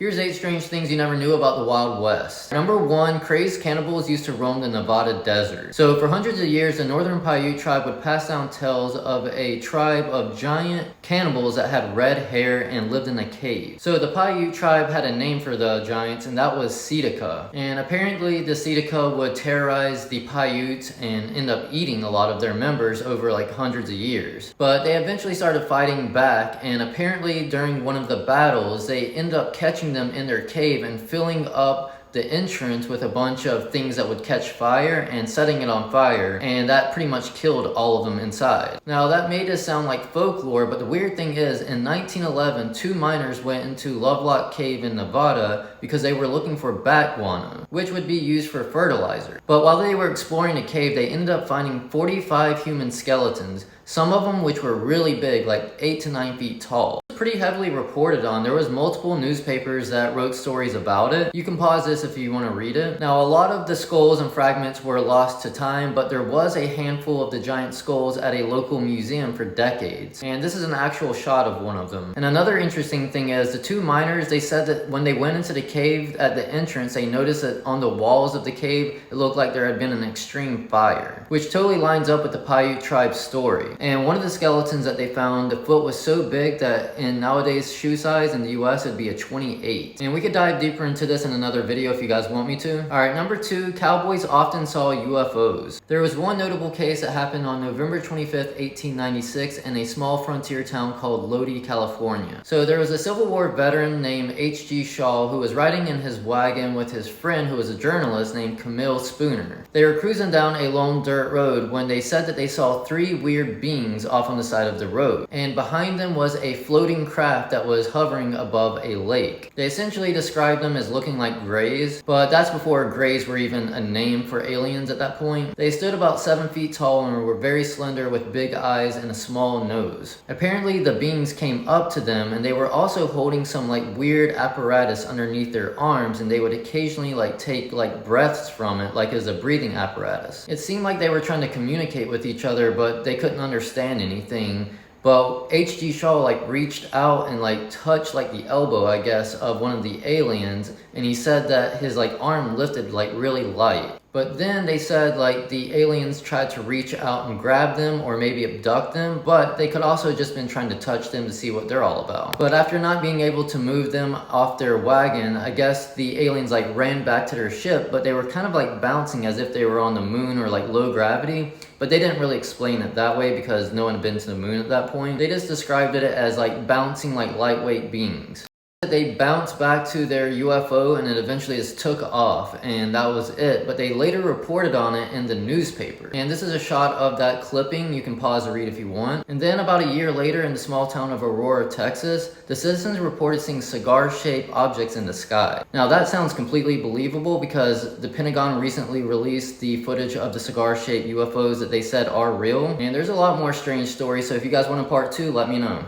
Here's 8 strange things you never knew about the Wild West. Number 1, crazed cannibals used to roam the Nevada desert. So for hundreds of years, the Northern Paiute tribe would pass down tales of a tribe of giant cannibals that had red hair and lived in a cave. So the Paiute tribe had a name for the giants, and that was Seediqa. And apparently the Seediqa would terrorize the Paiutes and end up eating a lot of their members over like hundreds of years. But they eventually started fighting back, and apparently during one of the battles, they end up catching them in their cave and filling up the entrance with a bunch of things that would catch fire and setting it on fire, and that pretty much killed all of them inside. Now that made us sound like folklore, but the weird thing is, in 1911, 2 miners went into Lovelock Cave in Nevada because they were looking for bat guano, which would be used for fertilizer. But while they were exploring the cave, they ended up finding 45 human skeletons, some of them which were really big, like 8 to 9 feet tall. Pretty heavily reported on. There was multiple newspapers that wrote stories about it. You can pause this if you want to read it. Now, a lot of the skulls and fragments were lost to time, but there was a handful of the giant skulls at a local museum for decades. And this is an actual shot of one of them. And another interesting thing is, the 2 miners, they said that when they went into the cave at the entrance, they noticed that on the walls of the cave, it looked like there had been an extreme fire, which totally lines up with the Paiute tribe's story. And one of the skeletons that they found, the foot was so big that in nowadays shoe size in the US it'd be a 28. And we could dive deeper into this in another video if you guys want me to. Alright, number 2, cowboys often saw UFOs. There was one notable case that happened on November 25th, 1896 in a small frontier town called Lodi, California. So there was a Civil War veteran named H.G. Shaw who was riding in his wagon with his friend who was a journalist named Camille Spooner. They were cruising down a lone dirt road when they said that they saw 3 weird beings off on the side of the road. And behind them was a floating craft that was hovering above a lake. They essentially described them as looking like greys, but that's before greys were even a name for aliens at that point. They stood about 7 feet tall and were very slender with big eyes and a small nose. Apparently the beings came up to them, and they were also holding some like weird apparatus underneath their arms, and they would occasionally like take like breaths from it like as a breathing apparatus. It seemed like they were trying to communicate with each other, but they couldn't understand anything. But H.G. Shaw like reached out and like touched like the elbow, I guess, of one of the aliens, and he said that his like arm lifted like really light. But then they said like the aliens tried to reach out and grab them or maybe abduct them, but they could also just been trying to touch them to see what they're all about. But after not being able to move them off their wagon, I guess the aliens like ran back to their ship, but they were kind of like bouncing as if they were on the moon or like low gravity. But they didn't really explain it that way because no one had been to the moon at that point. They just described it as like bouncing like lightweight beings. They bounced back to their UFO and it eventually just took off, and that was it. But they later reported on it in the newspaper. And this is a shot of that clipping. You can pause to read if you want. And then about a year later, in the small town of Aurora, Texas, the citizens reported seeing cigar-shaped objects in the sky. Now that sounds completely believable because the Pentagon recently released the footage of the cigar-shaped UFOs that they said are real. And there's a lot more strange stories, so if you guys want a part 2, let me know.